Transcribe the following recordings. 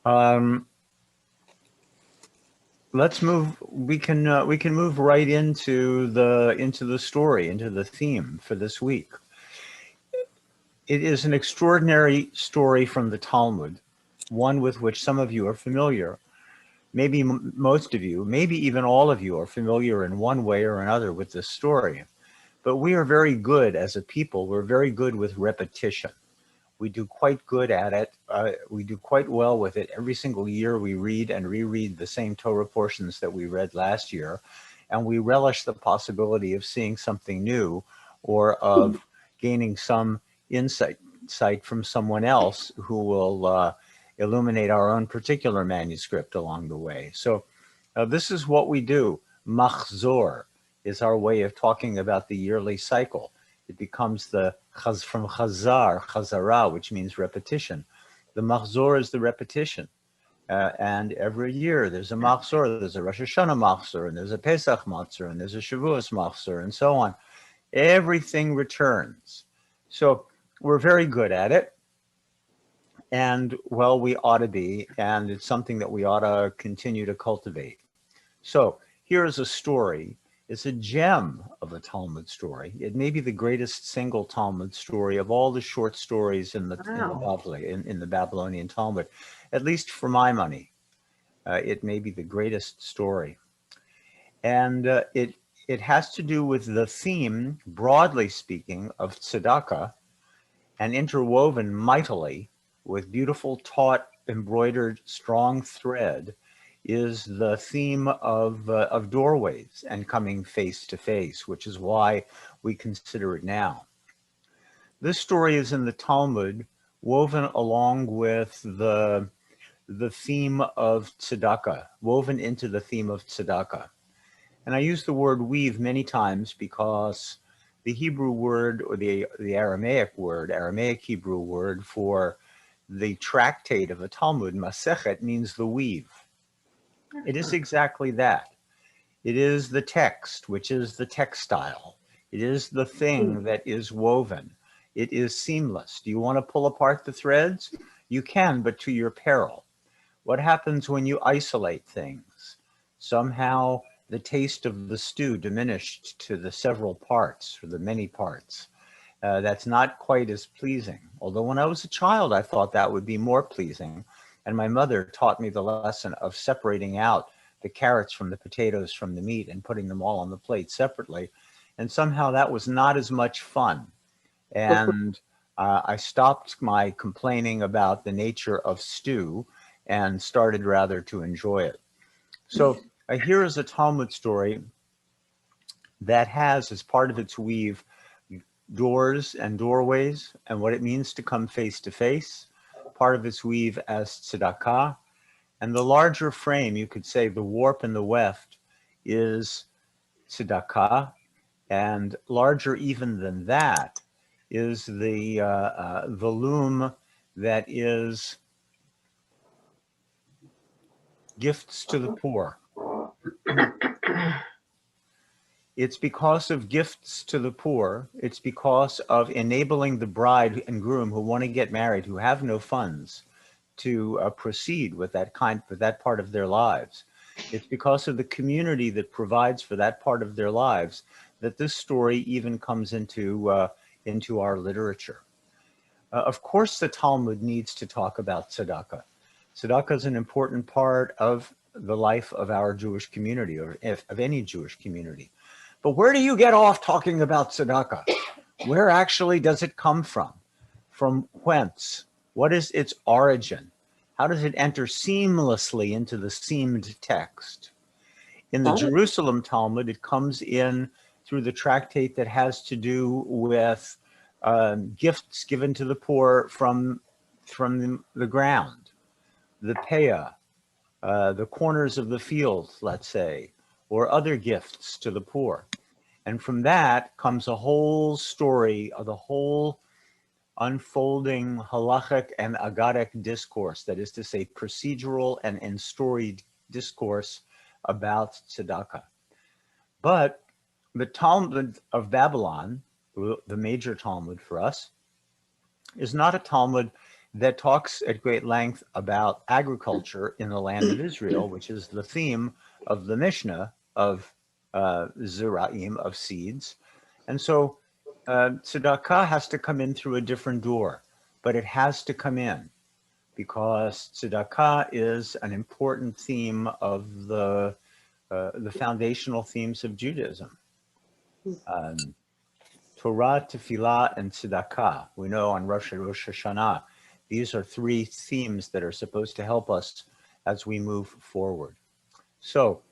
Um, let's move. We can move right into the story, into the theme for this week. It is an extraordinary story from the Talmud, one with which some of you are familiar. Maybe most of you, maybe even all of you, are familiar in one way or another with this story. But we are very good as a people. We're very good with repetition. We do quite good at it. We do quite well with it. Every single year we read and reread the same Torah portions that we read last year, and we relish the possibility of seeing something new or of gaining some insight from someone else who will illuminate our own particular manuscript along the way. So this is what we do. Machzor is our way of talking about the yearly cycle. It becomes from chazara, which means repetition. The machzor is the repetition. And every year there's a machzor, there's a Rosh Hashanah machzor, and there's a Pesach machzor, and there's a Shavuos machzor, and so on. Everything returns. So we're very good at it. And well, we ought to be, and it's something that we ought to continue to cultivate. So here's a story. It's a gem of a Talmud story. It may be the greatest single Talmud story of all the short stories in the Babylonian Talmud, at least for my money. It may be the greatest story. And it has to do with the theme, broadly speaking, of tzedakah, and interwoven mightily with beautiful taut embroidered strong thread is the theme of doorways and coming face to face, which is why we consider it now. This story is in the Talmud, woven along with the theme of tzedakah, woven into the theme of tzedakah. And I use the word weave many times because the Hebrew word, or the Aramaic Hebrew word for the tractate of a Talmud, Masechet, means the weave. It is exactly that. It is the text, which is the textile. It is the thing that is woven. It is seamless. Do you want to pull apart the threads? You can, but to your peril. What happens when you isolate things? Somehow the taste of the stew diminished to the several parts, or the many parts. That's not quite as pleasing. Although when I was a child, I thought that would be more pleasing. And my mother taught me the lesson of separating out the carrots from the potatoes from the meat and putting them all on the plate separately. And somehow that was not as much fun. And I stopped my complaining about the nature of stew and started rather to enjoy it. So here is a Talmud story that has, as part of its weave, doors and doorways and what it means to come face to face, part of its weave as tzedakah, and the larger frame, you could say the warp and the weft, is tzedakah, and larger even than that is the loom that is gifts to the poor. It's because of gifts to the poor. It's because of enabling the bride and groom who want to get married, who have no funds, to proceed with that part of their lives. It's because of the community that provides for that part of their lives that this story even comes into our literature. Of course, the Talmud needs to talk about tzedakah. Tzedakah is an important part of the life of our Jewish community, or of any Jewish community. But where do you get off talking about tzedakah? Where actually does it come from? From whence? What is its origin? How does it enter seamlessly into the seamed text? In the Jerusalem Talmud, it comes in through the tractate that has to do with gifts given to the poor from the ground, the peah, the corners of the field, let's say, or other gifts to the poor. And from that comes a whole story of the whole unfolding halachic and agadic discourse, that is to say, procedural and storied discourse about tzedakah. But the Talmud of Babylon, the major Talmud for us, is not a Talmud that talks at great length about agriculture in the land of Israel, which is the theme of the Mishnah of Zeraim, of seeds. And so tzedakah has to come in through a different door, but it has to come in because tzedakah is an important theme of the foundational themes of Judaism. Torah, Tefillah, and Tzedakah. We know on Rosh Hashanah, these are three themes that are supposed to help us as we move forward. So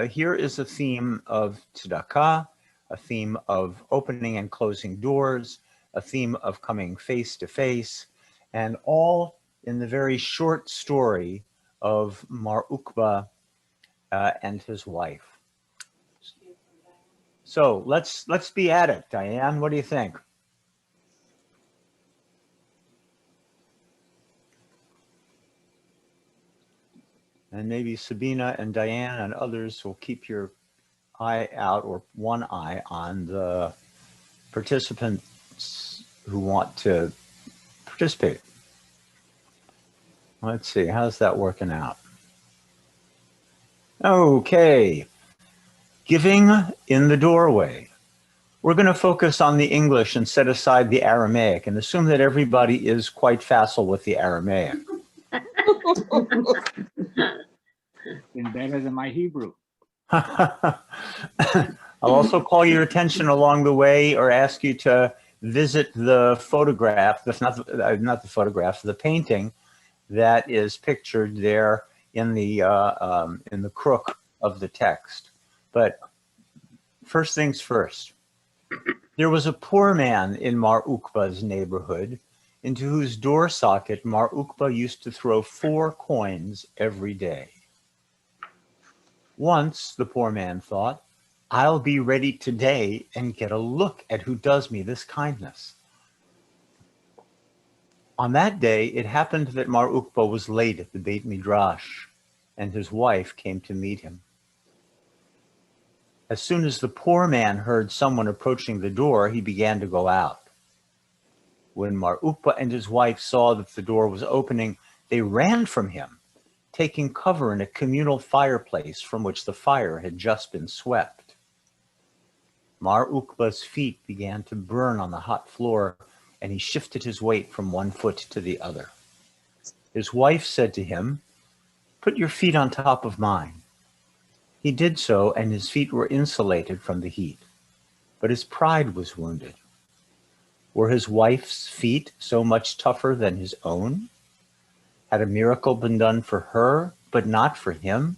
here is a theme of Tzedakah, a theme of opening and closing doors, a theme of coming face to face, and all in the very short story of Mar Ukba and his wife. So let's be at it, Diane. What do you think? And maybe Sabina and Diane and others will keep your eye out, or one eye on the participants who want to participate. Let's see, how's that working out? Okay. Giving in the doorway. We're going to focus on the English and set aside the Aramaic and assume that everybody is quite facile with the Aramaic. Been better than my Hebrew. I'll also call your attention along the way or ask you to visit the photograph, not the photograph, the painting that is pictured there in the crook of the text. But first things first, there was a poor man in Mar Ukba's neighborhood into whose door socket Mar Ukba used to throw 4 coins every day. Once, the poor man thought, I'll be ready today and get a look at who does me this kindness. On that day, it happened that Mar Ukba was late at the Beit Midrash, and his wife came to meet him. As soon as the poor man heard someone approaching the door, he began to go out. When Mar Ukba and his wife saw that the door was opening, they ran from him, taking cover in a communal fireplace from which the fire had just been swept. Mar Ukba's feet began to burn on the hot floor, and he shifted his weight from one foot to the other. His wife said to him, "Put your feet on top of mine." He did so, and his feet were insulated from the heat, but his pride was wounded. Were his wife's feet so much tougher than his own? Had a miracle been done for her, but not for him?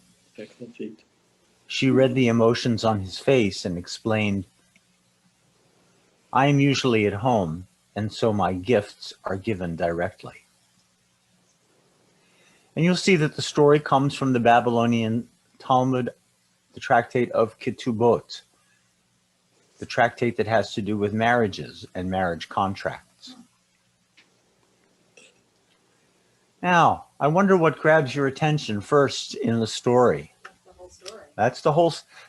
She read the emotions on his face and explained, "I am usually at home, and so my gifts are given directly." And you'll see that the story comes from the Babylonian Talmud, the tractate of Ketubot, the tractate that has to do with marriages and marriage contracts. Now, I wonder what grabs your attention first in the story. The whole story.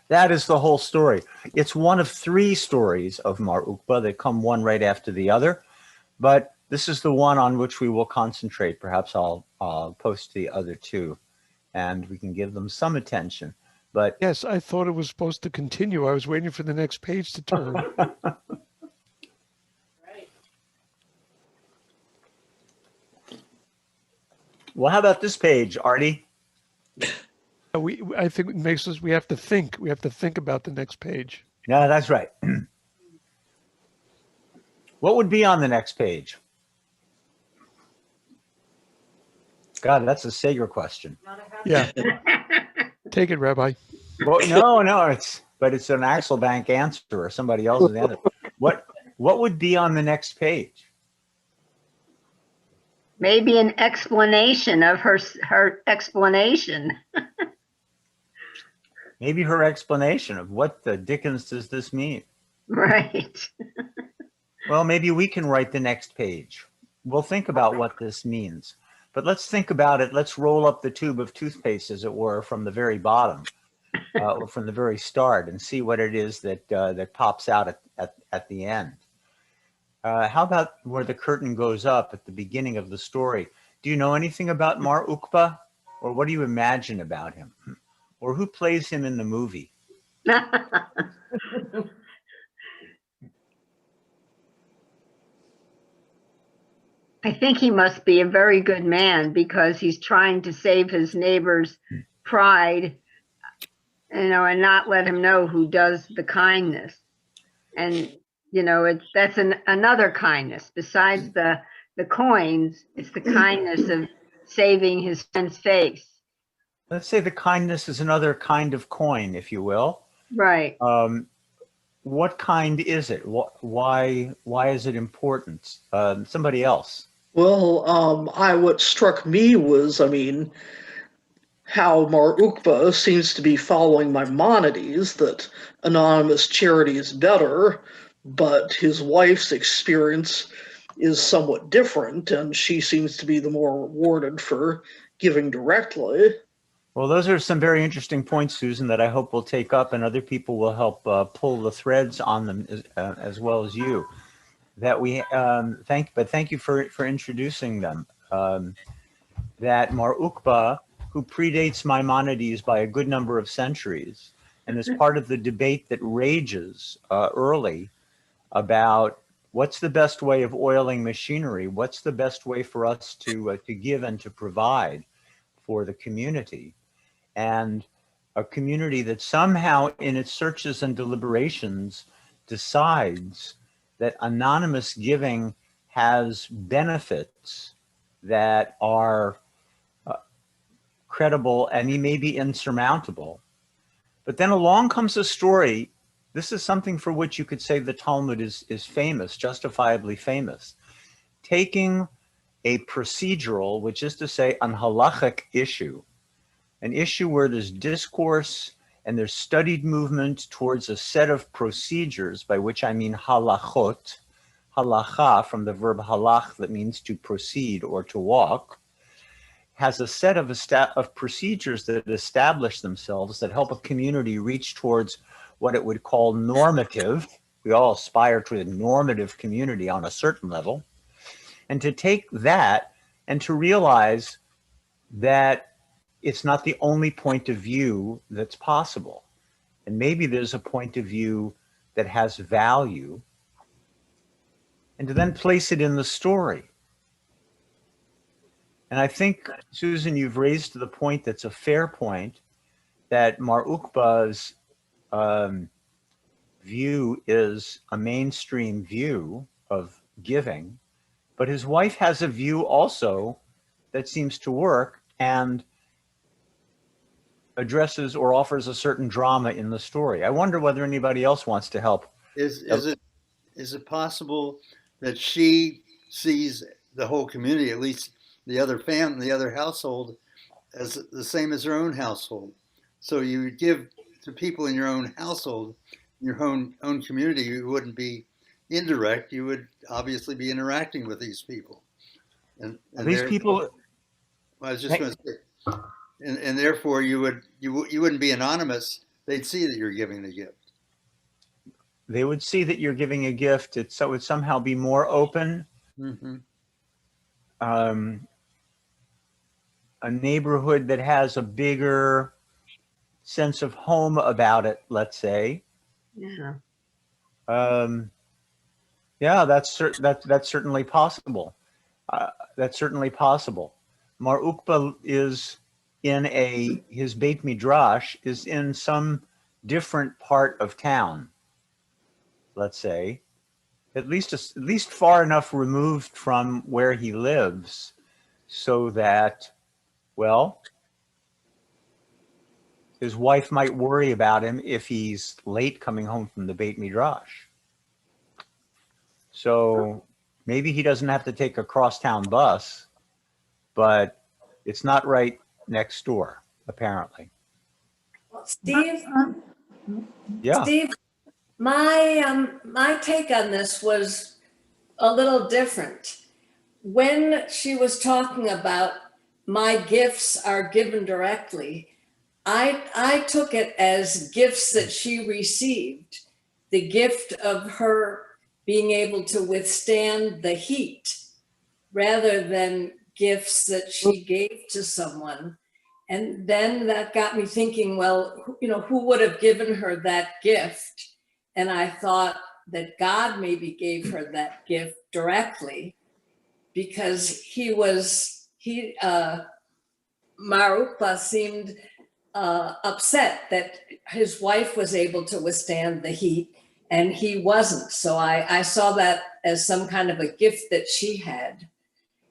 That is the whole story. It's one of 3 stories of Mar Ukba that come one right after the other, but this is the one on which we will concentrate. Perhaps I'll post the other 2 and we can give them some attention. But yes, I thought it was supposed to continue. I was waiting for the next page to turn. Right. Well, how about this page, Artie? I think it makes us, we have to think about the next page. Yeah, that's right. What would be on the next page? God, that's a Sager question. Not a happy Yeah. Take it, Rabbi. Well, no, it's an Axelbank answer or somebody else's answer. What would be on the next page? Maybe an explanation of her explanation. Maybe her explanation of what the dickens does this mean? Right. Well, maybe we can write the next page. We'll think about what this means. But let's think about it. Let's roll up the tube of toothpaste, as it were, from the very bottom, or from the very start, and see what it is that that pops out at the end. How about where the curtain goes up at the beginning of the story? Do you know anything about Mar Ukba, or what do you imagine about him, or who plays him in the movie? I think he must be a very good man because he's trying to save his neighbor's pride, and not let him know who does the kindness. And that's another kindness besides the coins. It's the kindness of saving his friend's face. Let's say the kindness is another kind of coin, if you will. Right. What kind is it? Why is it important? Somebody else. Well, what struck me was, how Mar Ukba seems to be following Maimonides, that anonymous charity is better, but his wife's experience is somewhat different, and she seems to be the more rewarded for giving directly. Well, those are some very interesting points, Susan, that I hope we'll take up, and other people will help pull the threads on them as well as you. That we thank you for introducing them. That Mar Ukba, who predates Maimonides by a good number of centuries, and is part of the debate that rages early about what's the best way of oiling machinery, what's the best way for us to give and to provide for the community. And a community that somehow in its searches and deliberations decides that anonymous giving has benefits that are credible and maybe insurmountable. But then along comes a story. This is something for which you could say the Talmud is famous, justifiably famous. Taking a procedural, which is to say an halachic issue, an issue where there's discourse and there's studied movement towards a set of procedures, by which I mean halachot, halacha from the verb halach that means to proceed or to walk, has a set of procedures that establish themselves that help a community reach towards what it would call normative. We all aspire to a normative community on a certain level. And to take that and to realize that it's not the only point of view that's possible. And maybe there's a point of view that has value, and to then place it in the story. And I think, Susan, you've raised the point that's a fair point, that Mar Ukba's view is a mainstream view of giving, but his wife has a view also that seems to work and addresses or offers a certain drama in the story. I wonder whether anybody else wants to help. Is it possible that she sees the whole community, at least the other family, the other household, as the same as her own household? So you would give to people in your own household, your own community. You wouldn't be indirect. You would obviously be interacting with these people. And these people. I was just going to say, and therefore you wouldn't be anonymous. They'd see that you're giving the gift. They would see that you're giving a gift. It would somehow be more open. Mm-hmm. A neighborhood that has a bigger sense of home about it, let's say. Yeah. Yeah, that's certainly possible. That's certainly possible. Mar Ukba is his Beit Midrash is in some different part of town, let's say, at least far enough removed from where he lives, so that, well, his wife might worry about him if he's late coming home from the Beit Midrash. So maybe he doesn't have to take a crosstown bus, but it's not right next door, apparently. Steve? Yeah. Steve, my take on this was a little different. When she was talking about my gifts are given directly, I took it as gifts that she received, the gift of her being able to withstand the heat rather than gifts that she gave to someone. And then that got me thinking, well, who would have given her that gift? And I thought that God maybe gave her that gift directly, because Marupa seemed upset that his wife was able to withstand the heat and he wasn't. So I saw that as some kind of a gift that she had.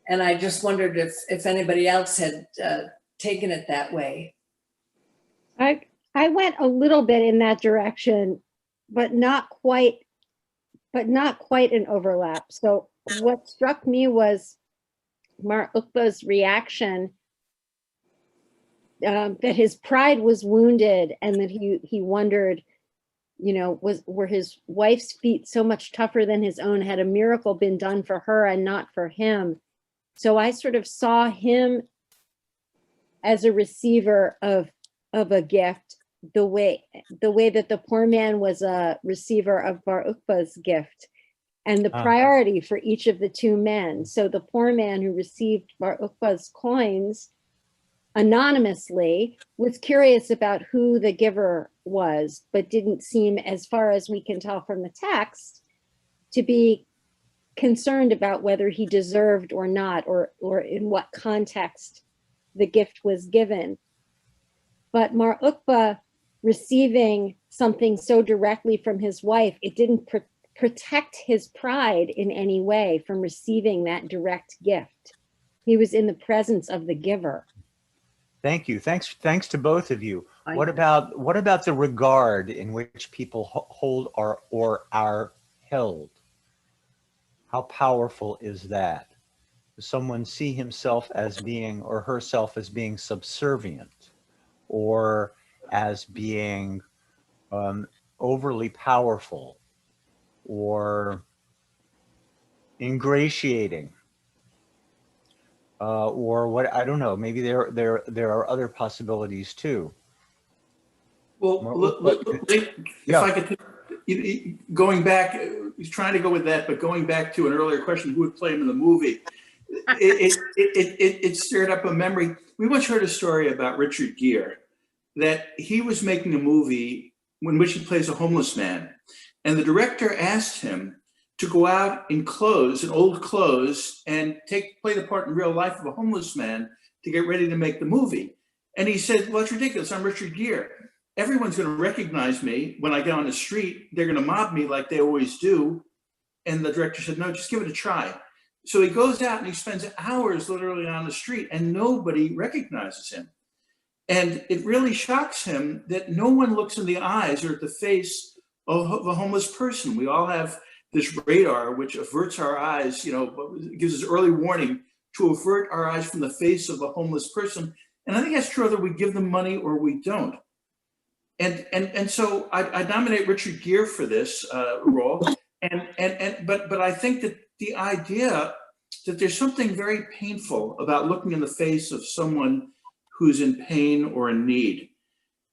And I just wondered if anybody else had taken it that way. I went a little bit in that direction, but not quite an overlap. So what struck me was Mar Ukba's reaction, that his pride was wounded, and that he wondered, were his wife's feet so much tougher than his own? Had a miracle been done for her and not for him? So I sort of saw him as a receiver of a gift, the way that the poor man was a receiver of Bar Ukba's gift, and the priority for each of the two men. So the poor man who received Bar Ukba's coins anonymously was curious about who the giver was, but didn't seem, as far as we can tell from the text, to be concerned about whether he deserved or not, or in what context the gift was given. But Mar Ukba receiving something so directly from his wife, it didn't protect his pride in any way from receiving that direct gift. He was in the presence of the giver. Thank you. Thanks to both of you. What about the regard in which people hold or are held? How powerful is that? Does someone see himself as being, or herself as being, subservient, or as being overly powerful, or ingratiating, or what? I don't know. Maybe there are other possibilities too. Well, if I could, going back, he's trying to go with that, but going back to an earlier question, who would play him in the movie? It stirred up a memory. We once heard a story about Richard Gere, that he was making a movie in which he plays a homeless man, and the director asked him to go out in clothes, in old clothes, and play the part in real life of a homeless man to get ready to make the movie. And he said, well, it's ridiculous. I'm Richard Gere. Everyone's going to recognize me when I get on the street. They're going to mob me like they always do. And the director said, no, just give it a try. So he goes out and he spends hours literally on the street and nobody recognizes him. And it really shocks him that no one looks in the eyes or at the face of a homeless person. We all have this radar which averts our eyes, gives us early warning to avert our eyes from the face of a homeless person. And I think that's true whether we give them money or we don't. And so I nominate Richard Gere for this role. But I think that the idea that there's something very painful about looking in the face of someone who's in pain or in need,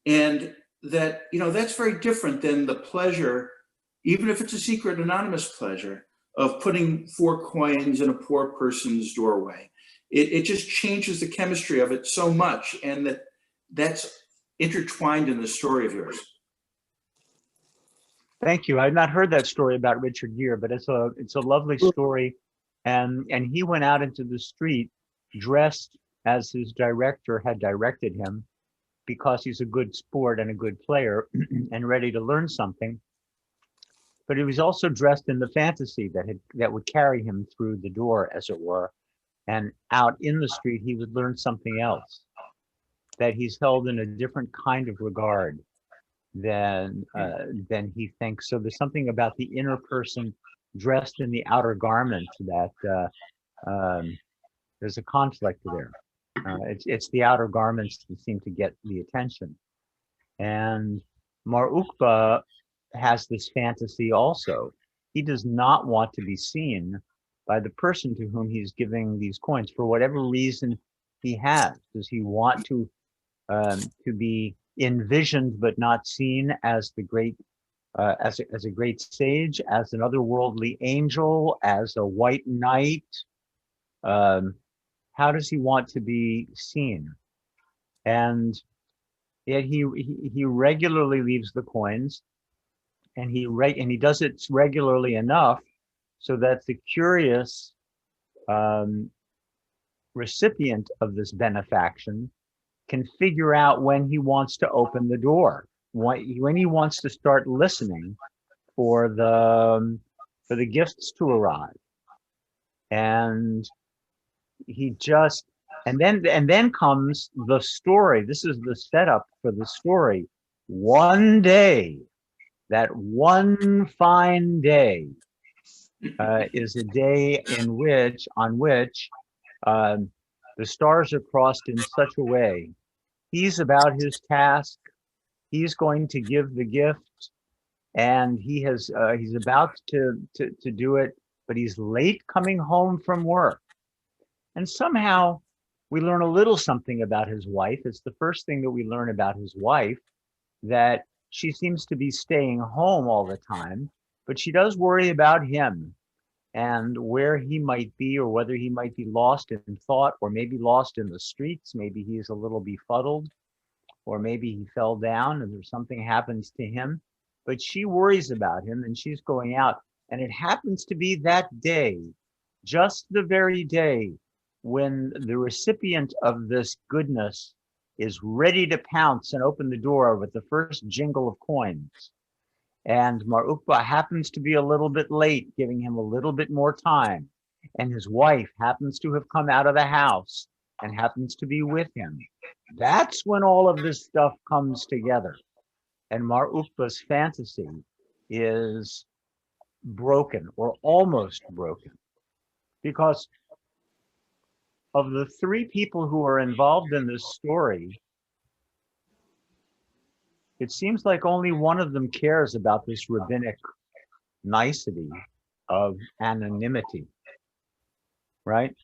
and that that's very different than the pleasure, even if it's a secret, anonymous pleasure, of putting 4 coins in a poor person's doorway. It just changes the chemistry of it so much, and that's intertwined in the story of yours. Thank you. I've not heard that story about Richard Gere, but it's a lovely story. And he went out into the street dressed as his director had directed him, because he's a good sport and a good player and ready to learn something. But he was also dressed in the fantasy that would carry him through the door, as it were. And out in the street, he would learn something else, that he's held in a different kind of regard than he thinks. So there's something about the inner person dressed in the outer garment that there's a conflict there. It's the outer garments that seem to get the attention. And Mar Ukba has this fantasy also. He does not want to be seen by the person to whom he's giving these coins for whatever reason he has. Does he want to be envisioned but not seen as the great as a great sage, as an otherworldly angel, as a white knight? How does he want to be seen? And yet he regularly leaves the coins, and he does it regularly enough so that the curious recipient of this benefaction can figure out when he wants to open the door, when he wants to start listening for the gifts to arrive. And then comes the story. This is the setup for the story. One day, that one fine day, is a day on which the stars are crossed in such a way. He's about his task. He's going to give the gift, and he's about to do it, but he's late coming home from work. And somehow we learn a little something about his wife. It's the first thing that we learn about his wife, that she seems to be staying home all the time, but she does worry about him and where he might be, or whether he might be lost in thought, or maybe lost in the streets. Maybe he's a little befuddled, or maybe he fell down and there's something happens to him. But she worries about him, and she's going out. And it happens to be that day, just the very day, when the recipient of this goodness is ready to pounce and open the door with the first jingle of coins. And Mar Ukba happens to be a little bit late, giving him a little bit more time. And his wife happens to have come out of the house and happens to be with him. That's when all of this stuff comes together. And Mar Ukba's fantasy is broken, or almost broken, because of the three people who are involved in this story, it seems like only one of them cares about this rabbinic nicety of anonymity, right?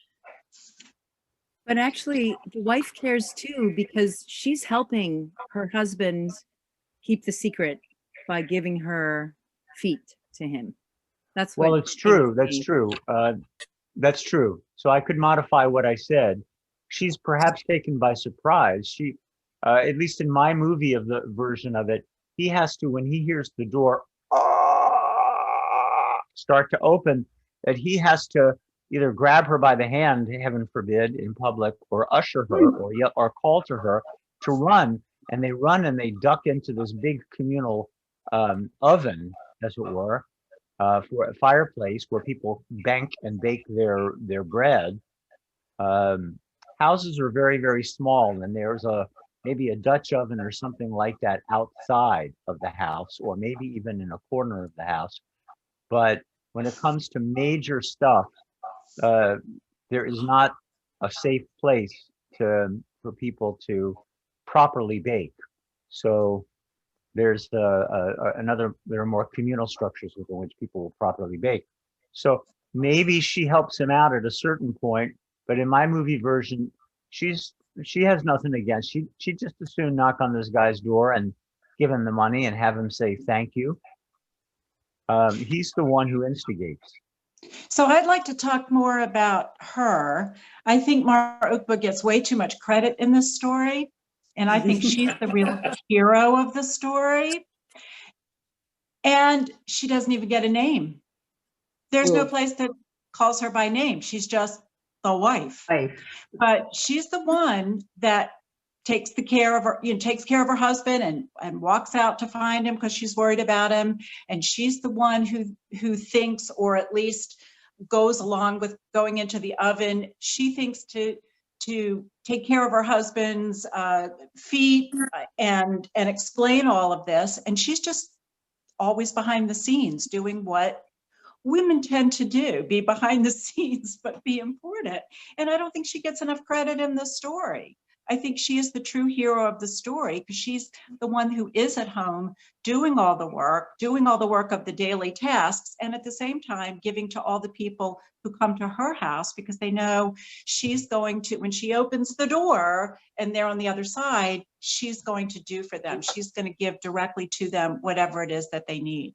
But actually, the wife cares too, because she's helping her husband keep the secret by giving her feet to him. That's what. Well, it's true. That's true. That's true. So I could modify what I said. She's perhaps taken by surprise. She, at least in my movie of the version of it, he has to, when he hears the door start to open, that he has to either grab her by the hand, heaven forbid, in public, or usher her, or call to her to run. And they run and they duck into this big communal oven, as it were, for a fireplace where people bank and bake their bread. Houses are very, very small, and there's maybe a Dutch oven or something like that outside of the house, or maybe even in a corner of the house. But when it comes to major stuff, there is not a safe place for people to properly bake. So there's there are more communal structures within which people will properly bake. So maybe she helps him out at a certain point, but in my movie version, she has nothing against. She'd just as soon knock on this guy's door and give him the money and have him say thank you. He's the one who instigates. So I'd like to talk more about her. I think Mar Ukba gets way too much credit in this story, and I think she's the real hero of the story. And she doesn't even get a name. There's no place that calls her by name. She's just the wife. But she's the one that takes care of her husband and walks out to find him because she's worried about him. And she's the one who thinks, or at least goes along with going into the oven. She thinks to take care of her husband's feet and explain all of this. And she's just always behind the scenes doing what women tend to do, be behind the scenes, but be important. And I don't think she gets enough credit in this story. I think she is the true hero of the story because she's the one who is at home doing all the work of the daily tasks, and at the same time giving to all the people who come to her house because they know she's going to, when she opens the door and they're on the other side, she's going to do for them. She's going to give directly to them whatever it is that they need.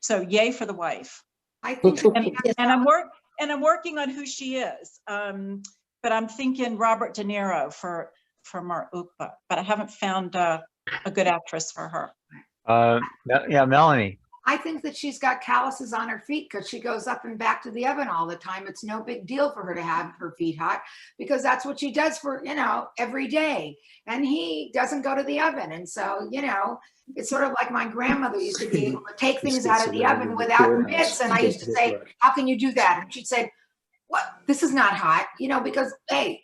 So yay for the wife. I think And I'm working on who she is. But I'm thinking Robert De Niro for Mar Ukba, but I haven't found a good actress for her. Yeah, Melanie. I think that she's got calluses on her feet because she goes up and back to the oven all the time. It's no big deal for her to have her feet hot because that's what she does for, every day. And he doesn't go to the oven. And so, it's sort of like my grandmother used to be able to take things out of the oven without mitts. And I used to say, how can you do that? And she'd say, what? This is not hot, because, hey,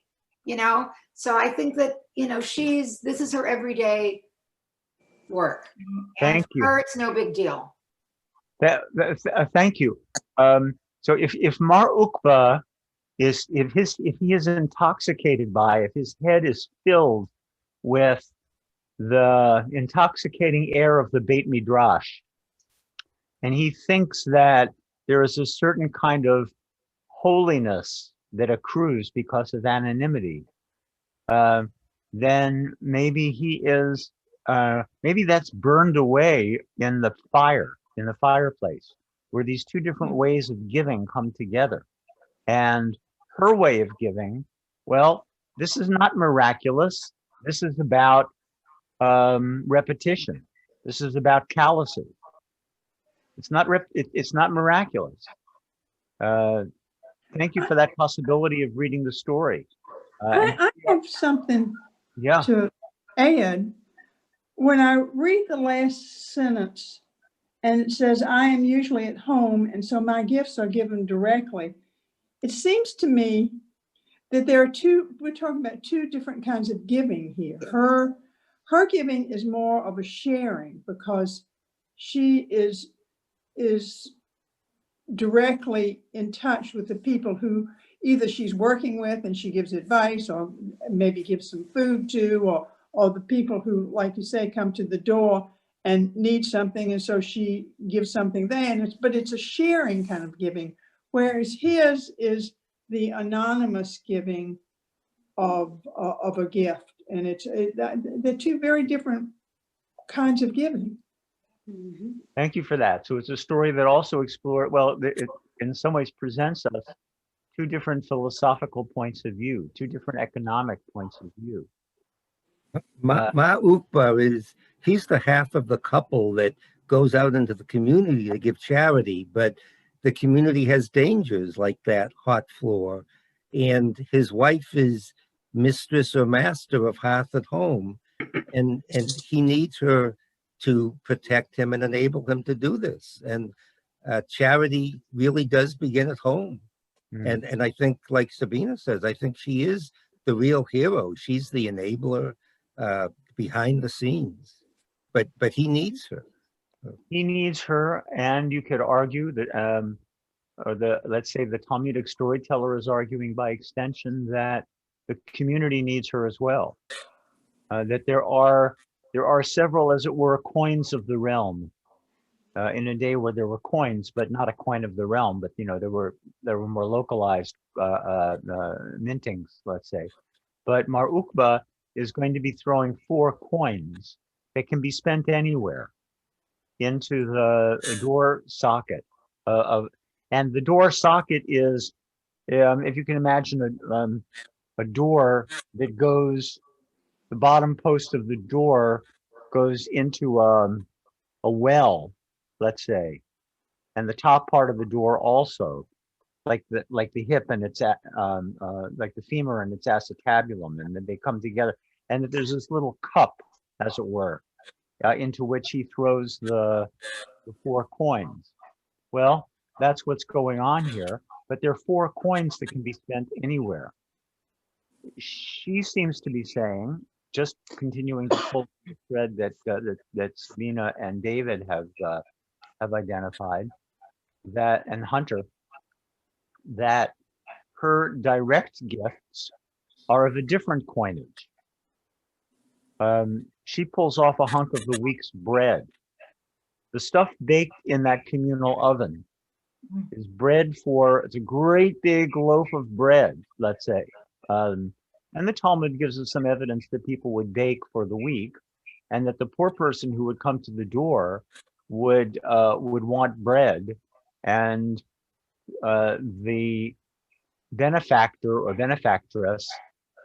so I think that, this is her everyday work. Thank you. For her, it's no big deal. Thank you. So if Mar Ukba if he is intoxicated if his head is filled with the intoxicating air of the Beit Midrash, and he thinks that there is a certain kind of holiness that accrues because of anonymity, then maybe he is, maybe that's burned away in the fireplace, where these two different ways of giving come together. And her way of giving, well, this is not miraculous. This is about repetition. This is about calluses. It's not miraculous. Thank you for that possibility of reading the story. I have something Yeah. to add. When I read the last sentence, and it says, I am usually at home, and so my gifts are given directly. It seems to me that we're talking about two different kinds of giving here. Her giving is more of a sharing because she is directly in touch with the people who either she's working with and she gives advice or maybe gives some food to, or the people who, like you say, come to the door and need something, and so she gives something there. But it's a sharing kind of giving, whereas his is the anonymous giving of a gift, and they're two very different kinds of giving. Thank you for that. So it's a story that also it in some ways presents us two different philosophical points of view, two different economic points of view. Ma Ukba he's the half of the couple that goes out into the community to give charity, but the community has dangers like that hot floor, and his wife is mistress or master of hearth at home, and he needs her to protect him and enable him to do this. And charity really does begin at home. And I think, like Sabina says, I think she is the real hero. She's the enabler behind the scenes, but he needs her. He needs her, and you could argue that, let's say the Talmudic storyteller is arguing by extension that the community needs her as well. That there are several, as it were, coins of the realm. In a day where there were coins, but not a coin of the realm, but there were more localized mintings, let's say. But Mar Ukba is going to be throwing 4 coins that can be spent anywhere into the door socket and the door socket is, if you can imagine a door that goes, the bottom post of the door goes into a well, let's say, and the top part of the door also, like the hip and its like the femur and its acetabulum, and then they come together, and there's this little cup, as it were, into which he throws the 4 coins. Well, that's what's going on here, but there are 4 coins that can be spent anywhere. She seems to be saying, just continuing to pull the thread that Sabina and David have identified, that, and Hunter, that her direct gifts are of a different coinage. She pulls off a hunk of the week's bread. The stuff baked in that communal oven is bread for, it's a great big loaf of bread, let's say. And the Talmud gives us some evidence that people would bake for the week, and that the poor person who would come to the door would want bread, and the benefactor or benefactress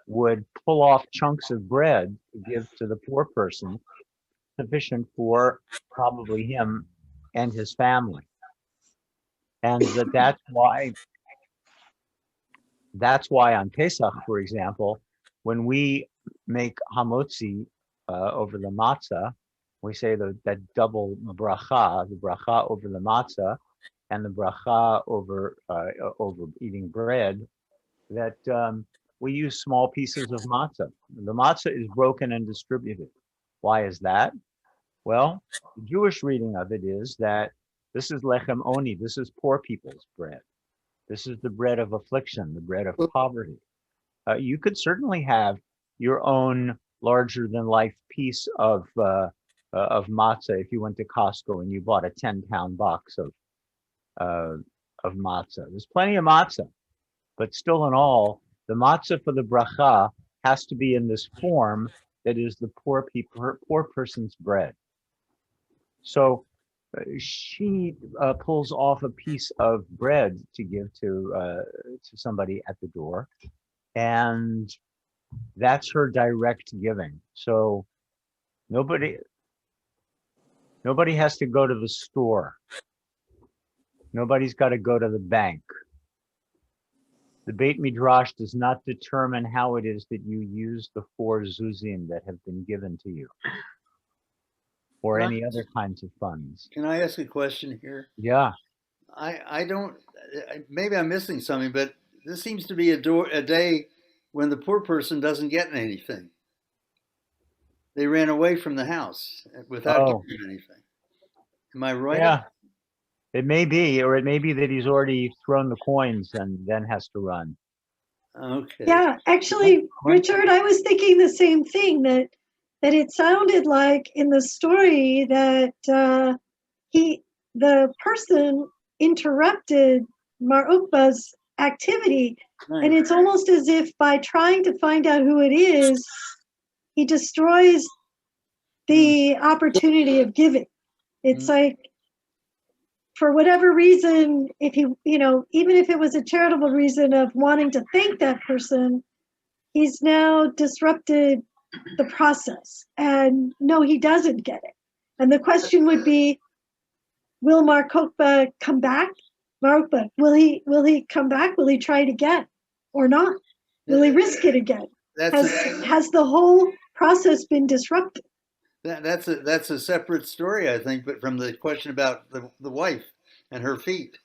would pull off chunks of bread to give to the poor person, sufficient for probably him and his family. And that's why on Pesach, for example, when we make hamotzi over the matzah, we say that double bracha, the bracha over the matzah and the bracha over eating bread, that we use small pieces of matzah. The matzah is broken and distributed. Why is that? Well, the Jewish reading of it is that this is lechem oni, this is poor people's bread. This is the bread of affliction, the bread of poverty. You could certainly have your own larger than life piece of matzah if you went to Costco and you bought a 10-pound box of matzah. There's plenty of matzah, but still in all, the matzah for the bracha has to be in this form that is the poor person's bread. So she pulls off a piece of bread to give to somebody at the door, and that's her direct giving. So nobody has to go to the store. Nobody's got to go to the bank. The Beit Midrash does not determine how it is that you use the 4 zuzim that have been given to you, or any other kinds of funds. Can I ask a question here? Yeah. I don't, maybe I'm missing something, but this seems to be a day when the poor person doesn't get anything. They ran away from the house without getting anything. Am I right? Yeah. It may be, or it may be that he's already thrown the coins and then has to run. Okay. Yeah, actually, Richard, I was thinking the same thing, that it sounded like in the story that the person interrupted Mar Ukba's activity. Nice. And it's almost as if by trying to find out who it is, he destroys the opportunity of giving. It's like, for whatever reason, if he, even if it was a charitable reason of wanting to thank that person, he's now disrupted the process. And no, he doesn't get it. And the question would be, will Mar Kokhba come back? Mar Ukba, will he come back? Will he try it again or not? Will he risk it again? Has the whole process been disrupted? That's a separate story, I think, but from the question about the wife and her feet.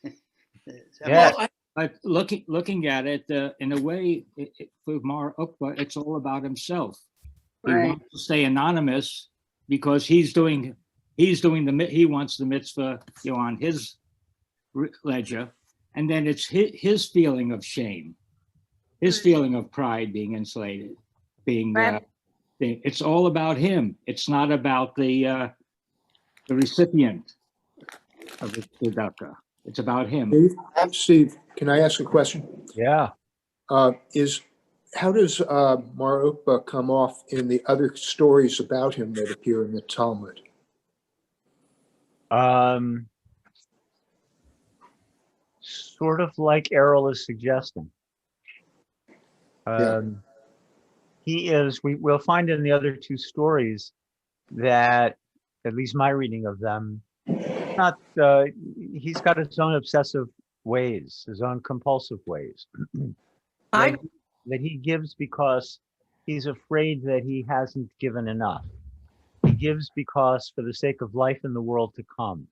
Yeah. But looking at it, in a way, for Mar Ukba, it's all about himself. He wants to stay anonymous because he wants the mitzvah, on his ledger, and then it's his feeling of shame, his feeling of pride being enslaved, it's all about him. It's not about the recipient of the tzedakah. It's about him. Steve, can I ask a question? Yeah. How does Mar Ukba come off in the other stories about him that appear in the Talmud? Sort of like Errol is suggesting. He is, we'll find in the other 2 stories that, at least my reading of them, he's got his own obsessive ways, his own compulsive ways. that he gives because he's afraid that he hasn't given enough. He gives because for the sake of life in the world to come.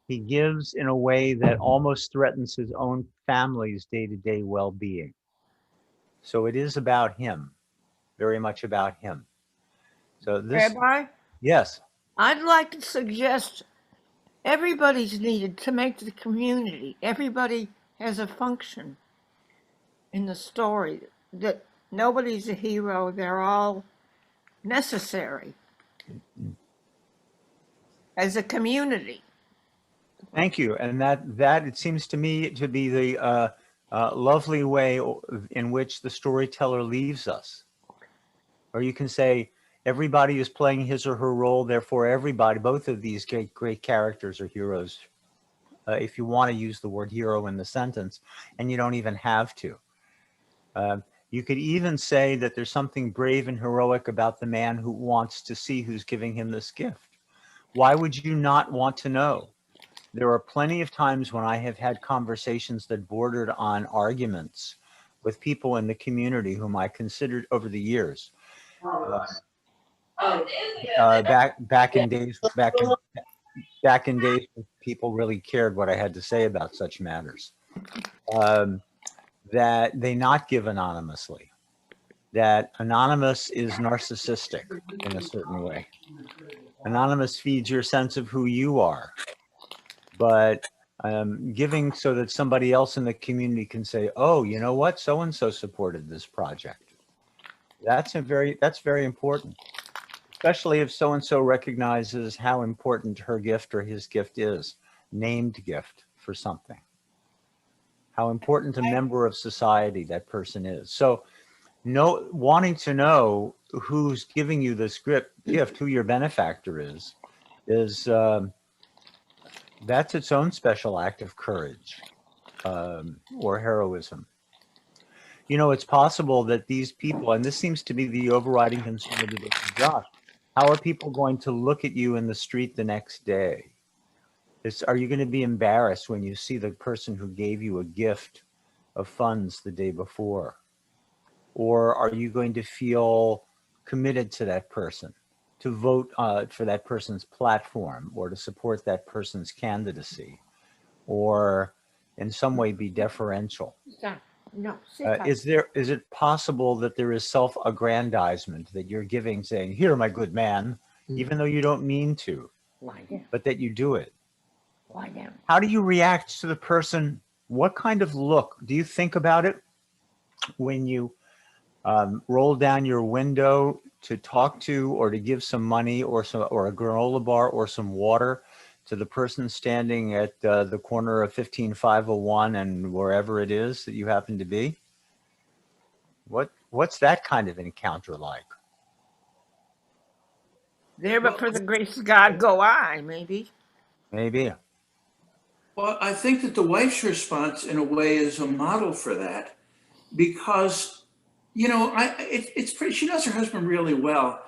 He gives in a way that almost threatens his own family's day-to-day well-being. So it is about him, very much about him. So this, Rabbi? Yes. I'd like to suggest everybody's needed to make the community. Everybody has a function in the story that Nobody's a hero. They're all necessary as a community. Thank you. And that it seems to me to be the lovely way in which the storyteller leaves us. Or you can say everybody is playing his or her role, therefore everybody, both of these great characters are heroes. If you want to use the word hero in the sentence, and you don't even have to. You could even say that there's something brave and heroic about the man who wants to see who's giving him this gift. Why would you not want to know? There are plenty of times when I have had conversations that bordered on arguments with people in the community whom I considered over the years. Back in days when people really cared what I had to say about such matters. That they not give anonymously. That anonymous is narcissistic in a certain way. Anonymous feeds your sense of who you are. But giving so that somebody else in the community can say, oh, you know what, so-and-so supported this project. That's very important, especially if so-and-so recognizes how important her gift or his gift is, named gift for something, how important a member of society that person is. So wanting to know who's giving you this gift, who your benefactor is that's its own special act of courage or heroism. You know, it's possible that these people, and this seems to be the overriding concern of the Baby Josh, how are people going to look at you in the street the next day? Are you going to be embarrassed when you see the person who gave you a gift of funds the day before? Or are you going to feel committed to that person, to vote for that person's platform, or to support that person's candidacy, or in some way be deferential? No. Is it possible that there is self-aggrandizement that you're giving, saying, here, my good man, even though you don't mean to, but that you do it? Lie down. How do you react to the person? What kind of look? Do you think about it when you roll down your window to talk to or to give some money or a granola bar or some water to the person standing at the corner of 15501 and wherever it is that you happen to be? What's that kind of encounter like? There, but for the grace of God, go I, maybe. Maybe. Well, I think that the wife's response, in a way, is a model for that, because, you know, it's pretty. She knows her husband really well,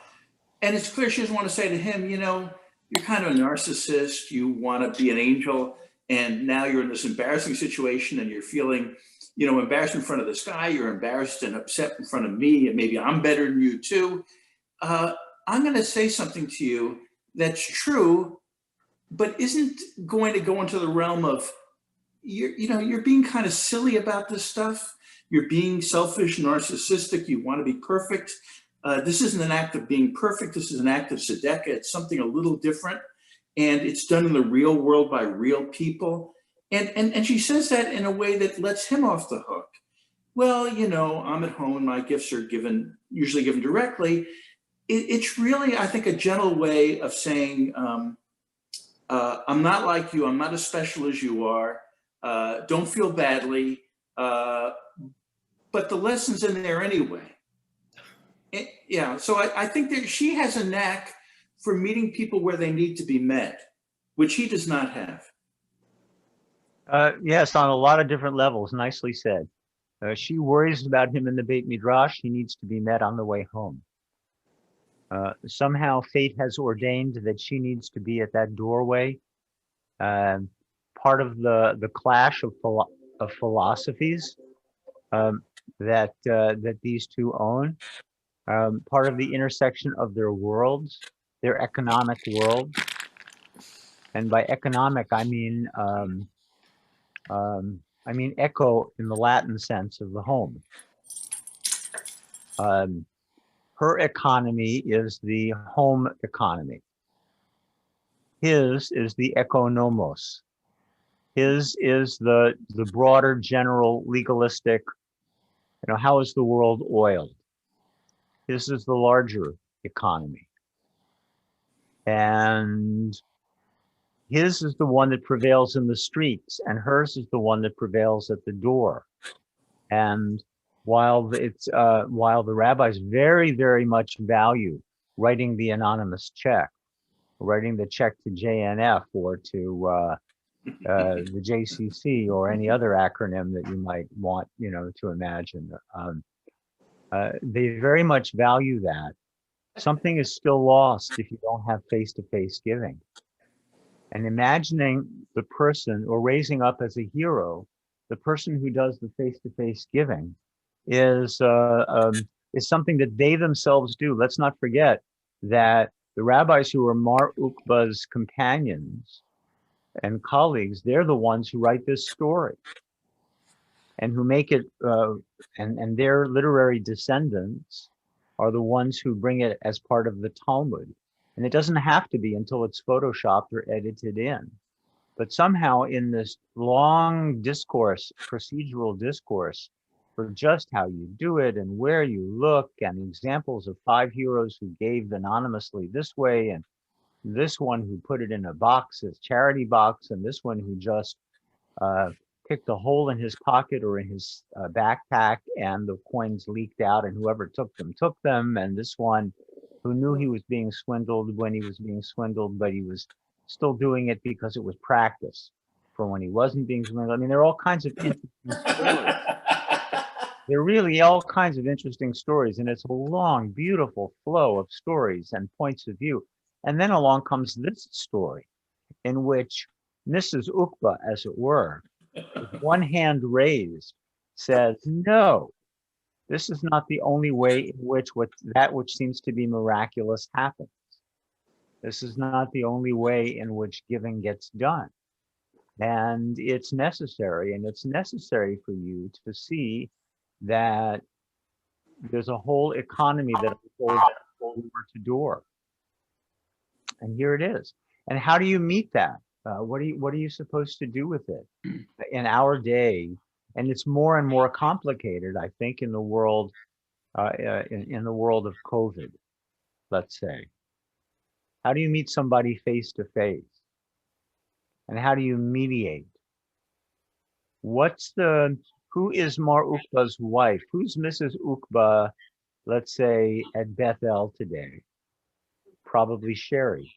and it's clear she doesn't want to say to him, you know, you're kind of a narcissist. You want to be an angel, and now you're in this embarrassing situation, and you're feeling, you know, embarrassed in front of this guy. You're embarrassed and upset in front of me, and maybe I'm better than you too. I'm going to say something to you that's true, but isn't going to go into the realm of, you're being kind of silly about this stuff. You're being selfish, narcissistic. You want to be perfect. This isn't an act of being perfect. This is an act of tzedakah. It's something a little different, and it's done in the real world by real people. And she says that in a way that lets him off the hook. Well, you know, I'm at home and my gifts are usually given directly. It's really, I think, a gentle way of saying, I'm not like you. I'm not as special as you are. Don't feel badly. But the lesson's in there anyway. So I think that she has a knack for meeting people where they need to be met, which he does not have. Yes, on a lot of different levels. Nicely said. She worries about him in the Beit Midrash. He needs to be met on the way home. Somehow fate has ordained that she needs to be at that doorway. Part of the clash of philosophies that these two own. Part of the intersection of their worlds, their economic worlds. And by economic, I mean echo in the Latin sense of the home. Her economy is the home economy. His is the economos. His is the broader, general, legalistic How is the world oiled? This is the larger economy. And his is the one that prevails in the streets, and hers is the one that prevails at the door. And while the rabbis very, very much value writing the anonymous check, writing the check to JNF or to the JCC or any other acronym that you might want, to imagine, they very much value that. Something is still lost if you don't have face-to-face giving. And imagining the person, or raising up as a hero, the person who does the face-to-face giving is something that they themselves do. Let's not forget that the rabbis who are Mar Ukba's companions and colleagues, they're the ones who write this story and who make it, and their literary descendants are the ones who bring it as part of the Talmud. And it doesn't have to be until it's photoshopped or edited in. But somehow in this long discourse, procedural discourse, for just how you do it and where you look, and examples of 5 heroes who gave anonymously this way, and this one who put it in a box, as charity box, and this one who just picked a hole in his pocket or in his backpack, and the coins leaked out, and whoever took them, and this one who knew he was being swindled when he was being swindled, but he was still doing it because it was practice for when he wasn't being swindled. I mean, there are all kinds of interesting stories. There are really all kinds of interesting stories, and it's a long, beautiful flow of stories and points of view. And then along comes this story, in which Mrs. Ukba, as it were, with one hand raised, says, no, this is not the only way in which that which seems to be miraculous happens. This is not the only way in which giving gets done. And it's necessary, and it's necessary for you to see that there's a whole economy that unfolds door to door. And here it is. And how do you meet that? What are you supposed to do with it in our day? And it's more and more complicated, I think, in the world in the world of COVID, let's say. How do you meet somebody face to face? And how do you mediate? Who is Mar Ukba's wife? Who's Mrs. Ukba, let's say, at Bethel today? Probably Sherry.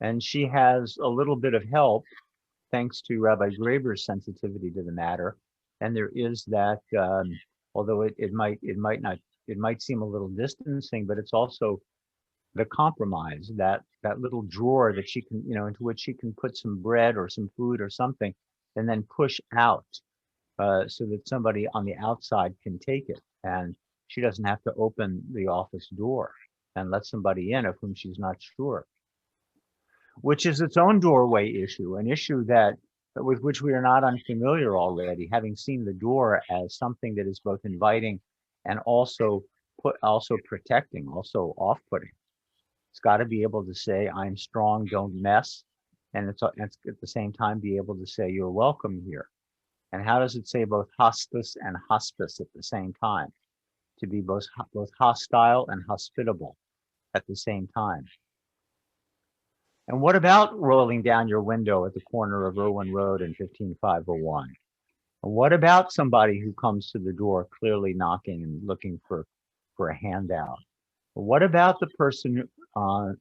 And she has a little bit of help thanks to Rabbi Graber's sensitivity to the matter. And there is that, although it might seem a little distancing, but it's also the compromise, that little drawer that she can, into which she can put some bread or some food or something, and then push out so that somebody on the outside can take it. And she doesn't have to open the office door and let somebody in of whom she's not sure, which is its own doorway issue, an issue with which we are not unfamiliar already, having seen the door as something that is both inviting and also protecting, also off-putting. It's got to be able to say, I'm strong, don't mess. And it's at the same time be able to say, you're welcome here. And how does it say both hospice and hospice at the same time? To be both hostile and hospitable at the same time. And what about rolling down your window at the corner of Irwin Road and 15501? And what about somebody who comes to the door clearly knocking and looking for a handout? What about the person on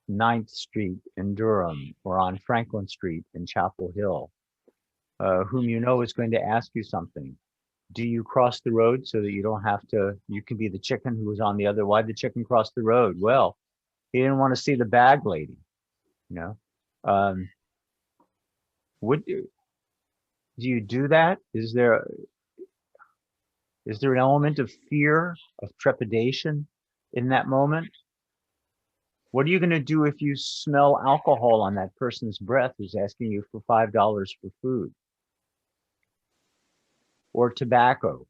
9th Street in Durham or on Franklin Street in Chapel Hill, whom you know is going to ask you something? Do you cross the road so that you can be the chicken who was on the other? Why'd the chicken cross the road? Well, he didn't want to see the bag lady, do you do that? Is there an element of fear, of trepidation in that moment? What are you going to do if you smell alcohol on that person's breath who's asking you for $5 for food? Or tobacco?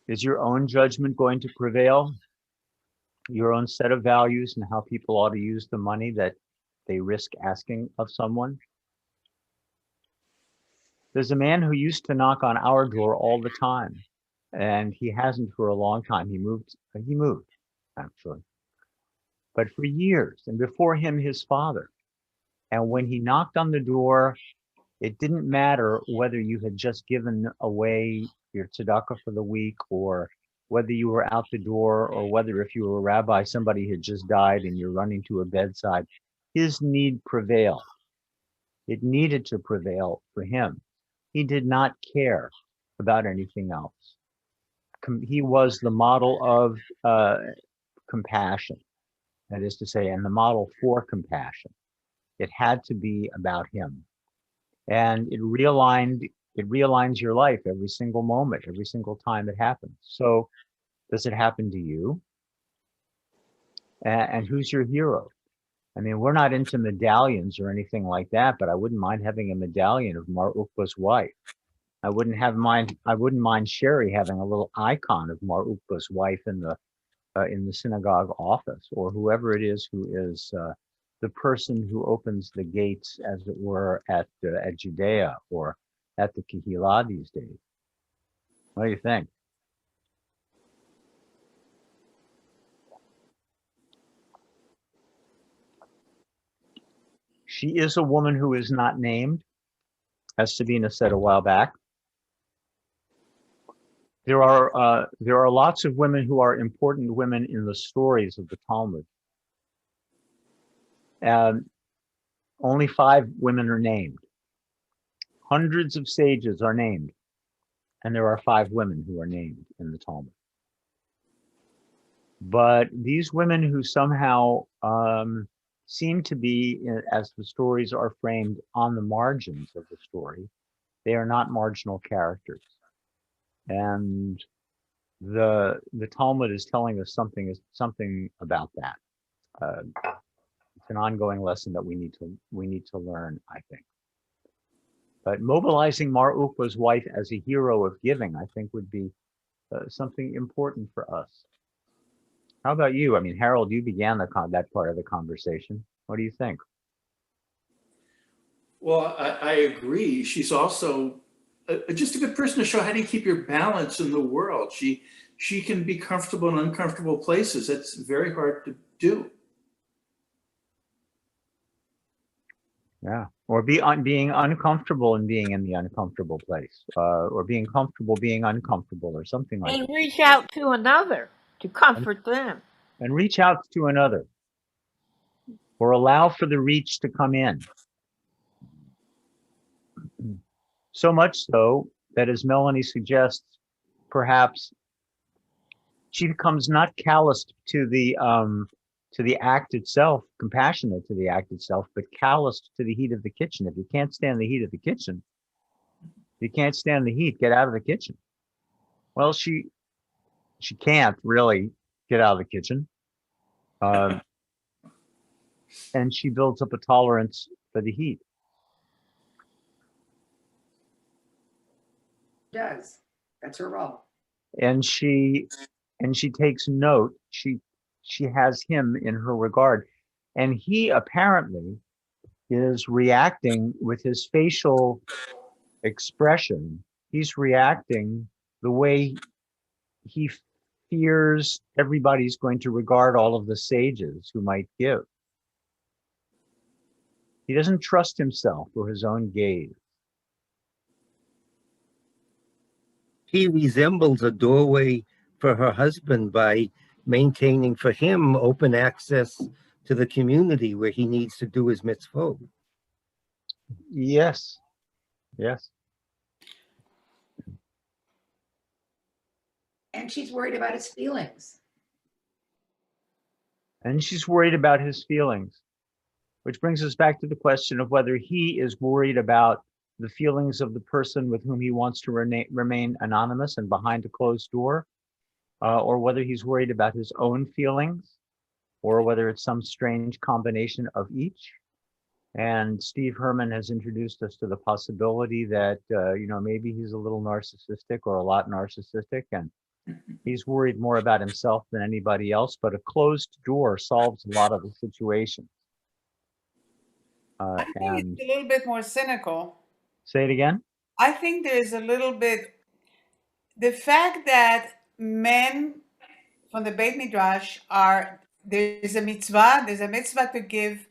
Is your own judgment going to prevail? Your own set of values and how people ought to use the money that they risk asking of someone. There's a man who used to knock on our door all the time, and he hasn't for a long time. He moved actually, but for years, and before him, his father. And when he knocked on the door, it didn't matter whether you had just given away your tzedakah for the week, or whether you were out the door, or whether if you were a rabbi, somebody had just died and you're running to a bedside. His need prevailed. It needed to prevail for him. He did not care about anything else. He was the model of compassion, that is to say, and the model for compassion. It had to be about him. And it realigns your life every single moment, every single time it happens. So does it happen to you? And who's your hero? I mean, we're not into medallions or anything like that, but I wouldn't mind having a medallion of Mar Ukba's wife. I wouldn't mind Sherry having a little icon of Mar Ukba's wife in the synagogue office, or whoever it is who is the person who opens the gates, as it were, at Judea or at the Kehillah these days. What do you think? She is a woman who is not named, as Sabina said a while back. There are lots of women who are important women in the stories of the Talmud. Only 5 women are named. Hundreds of sages are named, and there are 5 women who are named in the Talmud. But these women who somehow seem to be, as the stories are framed, on the margins of the story, they are not marginal characters. And the Talmud is telling us something about that. It's an ongoing lesson that we need to learn, I think. But mobilizing Mar Ukba's wife as a hero of giving, I think, would be something important for us. How about you? I mean, Harold, you began that part of the conversation. What do you think? Well, I agree. She's also just a good person to show how do you keep your balance in the world. She can be comfortable in uncomfortable places. That's very hard to do. Yeah, or being uncomfortable and being in the uncomfortable place, or being comfortable being uncomfortable, or something like that. And reach out to another to comfort them. And reach out to another, or allow for the reach to come in. So much so that, as Melanie suggests, perhaps she becomes not calloused to the act itself, compassionate to the act itself, but calloused to the heat of the kitchen. If you can't stand the heat of the kitchen, you can't stand the heat, get out of the kitchen. Well, she can't really get out of the kitchen. And she builds up a tolerance for the heat. Does. That's her role. And she takes note. She has him in her regard. And he apparently is reacting with his facial expression. He's reacting the way he fears everybody's going to regard all of the sages who might give. He doesn't trust himself or his own gaze. He resembles a doorway for her husband by maintaining for him open access to the community where he needs to do his mitzvot. Yes. Yes. And she's worried about his feelings. And she's worried about his feelings, which brings us back to the question of whether he is worried about the feelings of the person with whom he wants to remain anonymous and behind a closed door, or whether he's worried about his own feelings, or whether it's some strange combination of each. And Steve Herman has introduced us to the possibility that, maybe he's a little narcissistic or a lot narcissistic, and he's worried more about himself than anybody else, but a closed door solves a lot of the situations. I think And it's a little bit more cynical. say it again. I think there's a little bit the fact that men from the Beit Midrash are there's a mitzvah to give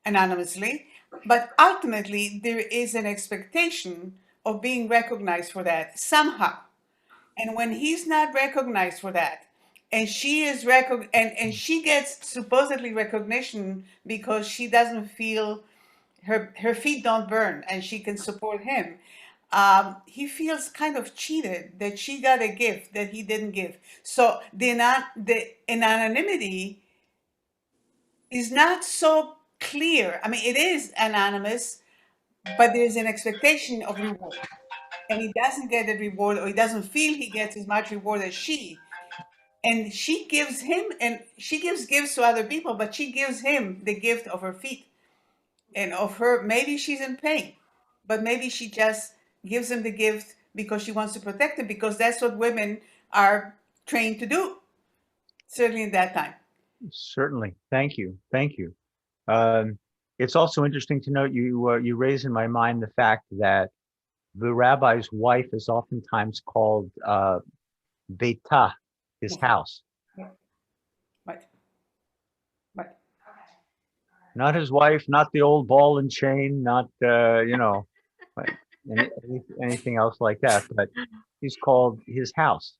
anonymously, but ultimately there is an expectation of being recognized for that somehow. And when he's not recognized for that, and she is and she gets supposedly recognition because she doesn't feel her feet don't burn and she can support him. He feels kind of cheated that she got a gift that he didn't give. So the anonymity is not so clear. I mean, it is anonymous, but there's an expectation of reward, and he doesn't get the reward, or he doesn't feel he gets as much reward as she. And she gives him, and she gives gifts to other people, but she gives him the gift of her feet and of her. Maybe she's in pain, but maybe she just gives him the gift because she wants to protect him, because that's what women are trained to do, certainly in that time. Certainly. Thank you. Thank you. It's also interesting to note you raise in my mind the fact that the rabbi's wife is oftentimes called Beitah, his house. Right. Right. Not his wife, not the old ball and chain, not like anything else like that, but he's called his house.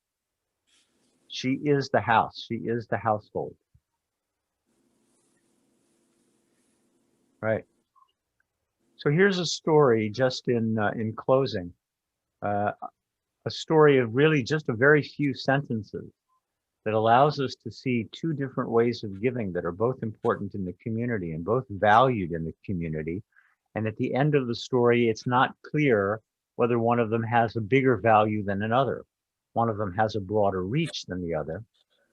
She is the house. She is the household. Right. So here's a story just in closing, a story of really just a very few sentences that allows us to see two different ways of giving that are both important in the community and both valued in the community. And at the end of the story, it's not clear whether one of them has a bigger value than another. One of them has a broader reach than the other,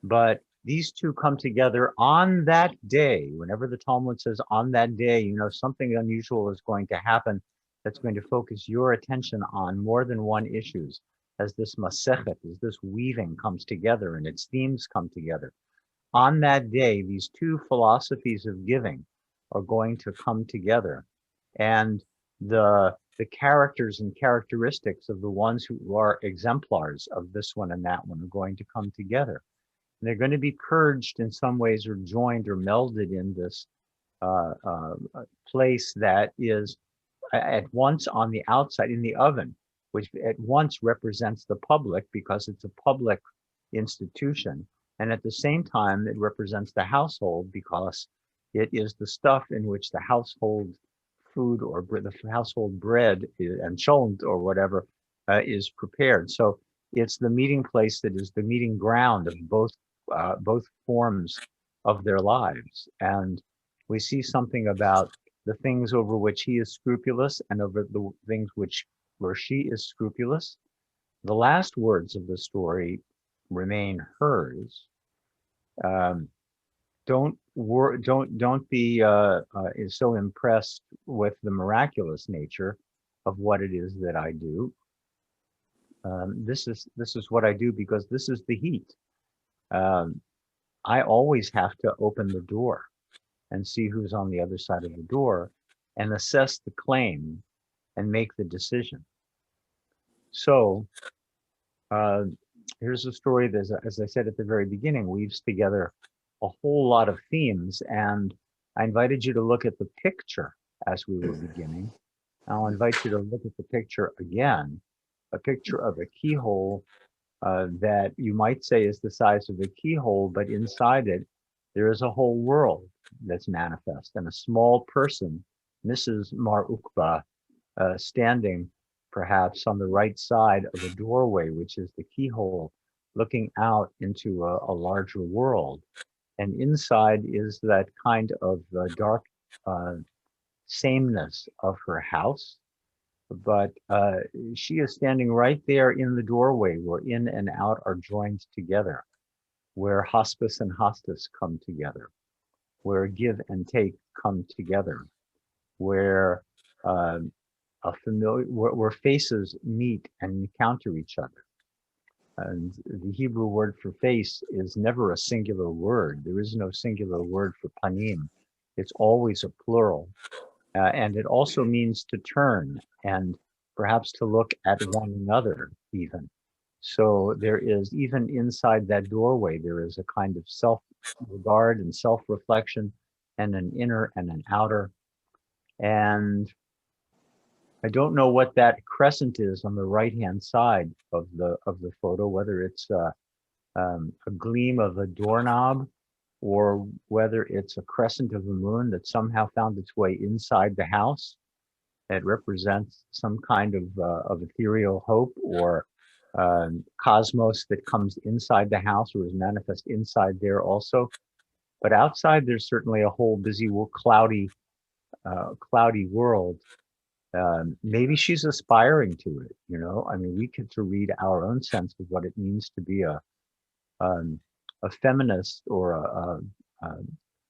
but these two come together on that day. Whenever the Talmud says on that day, you know, something unusual is going to happen that's going to focus your attention on more than one issues as this masechet, as this weaving comes together and its themes come together. On that day, these two philosophies of giving are going to come together. And the characters and characteristics of the ones who are exemplars of this one and that one are going to come together. And they're going to be purged in some ways or joined or melded in this place that is at once on the outside in the oven, which at once represents the public because it's a public institution. And at the same time, it represents the household because it is the stuff in which the household food or the household bread and cholent or whatever is prepared. So it's the meeting place that is the meeting ground of both forms of their lives. And we see something about the things over which he is scrupulous and over the things where she is scrupulous. The last words of the story remain hers. Don't be so impressed with the miraculous nature of what it is that I do. This is what I do because this is the heat. I always have to open the door and see who's on the other side of the door and assess the claim and make the decision. So here's a story that, as I said at the very beginning, weaves together a whole lot of themes. And I invited you to look at the picture as we were beginning. I'll invite you to look at the picture again, a picture of a keyhole that you might say is the size of a keyhole, but inside it, there is a whole world that's manifest and a small person, Mrs. Mar Ukba, standing perhaps on the right side of a doorway, which is the keyhole, looking out into a larger world. And inside is that kind of dark sameness of her house. But she is standing right there in the doorway where in and out are joined together, where hospice and hostis come together, where give and take come together, where where faces meet and encounter each other. And the Hebrew word for face is never a singular word. There is no singular word for panim. It's always a plural. And it also means to turn and perhaps to look at one another even. So there is, even inside that doorway, there is a kind of self-regard and self-reflection, and an inner and an outer. And I don't know what that crescent is on the right-hand side of the photo, whether it's a gleam of a doorknob, or whether it's a crescent of the moon that somehow found its way inside the house. It represents some kind of ethereal hope, or cosmos that comes inside the house or is manifest inside there also. But outside, there's certainly a whole busy, cloudy world. Maybe she's aspiring to it, you know? I mean, we get to read our own sense of what it means to be a feminist, or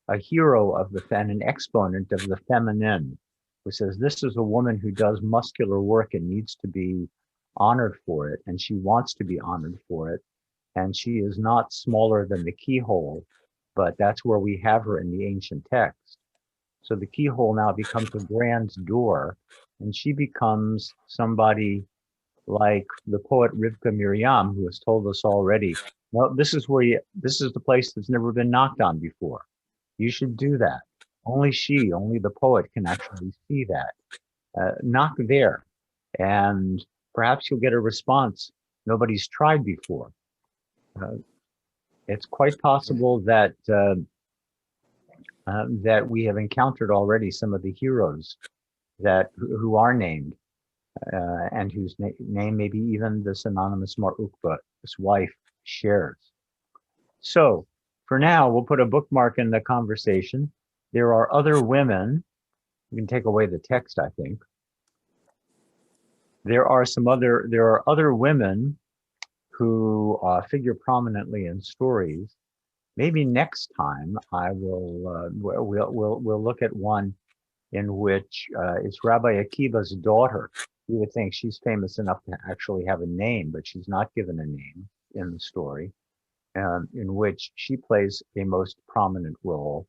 a hero of and an exponent of the feminine, who says this is a woman who does muscular work and needs to be honored for it, and she wants to be honored for it, and she is not smaller than the keyhole, but that's where we have her in the ancient text. So the keyhole now becomes a grand door, and she becomes somebody like the poet Rivka Miriam, who has told us already, well, this is the place that's never been knocked on before. You should do that. Only the poet can actually see that. Knock there, and perhaps you'll get a response nobody's tried before. It's quite possible that that we have encountered already some of the heroes who are named, and whose name maybe even this anonymous Mar Ukba, his wife, shares. So for now, we'll put a bookmark in the conversation. There are other women. You can take away the text, I think. There are other women who figure prominently in stories. Maybe next time I will we'll look at one in which it's Rabbi Akiva's daughter. You would think she's famous enough to actually have a name, but she's not given a name in the story, in which she plays a most prominent role.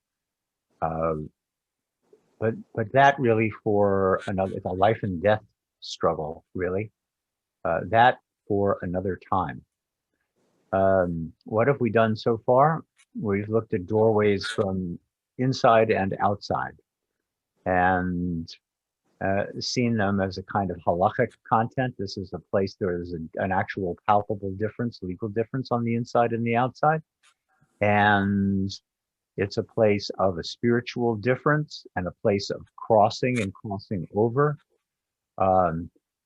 But that really for another, it's a life and death struggle, really. That for another time. What have we done so far? We've looked at doorways from inside and outside, and seen them as a kind of halachic content. This is a place there is an actual palpable difference, legal difference on the inside and the outside. And it's a place of a spiritual difference and a place of crossing and crossing over.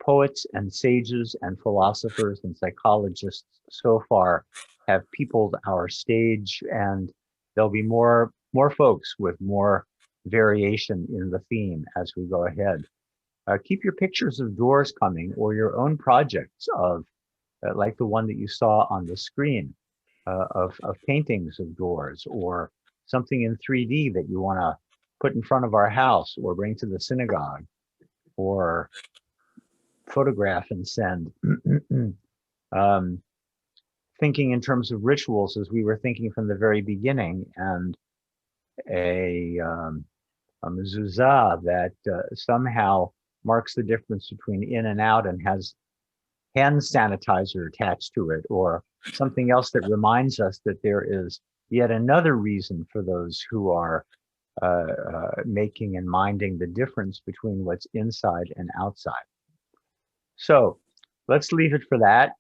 Poets and sages and philosophers and psychologists so far have peopled our stage, and there'll be more folks with more variation in the theme as we go ahead. Keep your pictures of doors coming, or your own projects of, like the one that you saw on the screen, of paintings of doors, or something in 3D that you want to put in front of our house or bring to the synagogue, or photograph and send. Thinking in terms of rituals, as we were thinking from the very beginning, and a mezuzah that somehow marks the difference between in and out and has hand sanitizer attached to it, or something else that reminds us that there is yet another reason for those who are making and minding the difference between what's inside and outside. So let's leave it for that.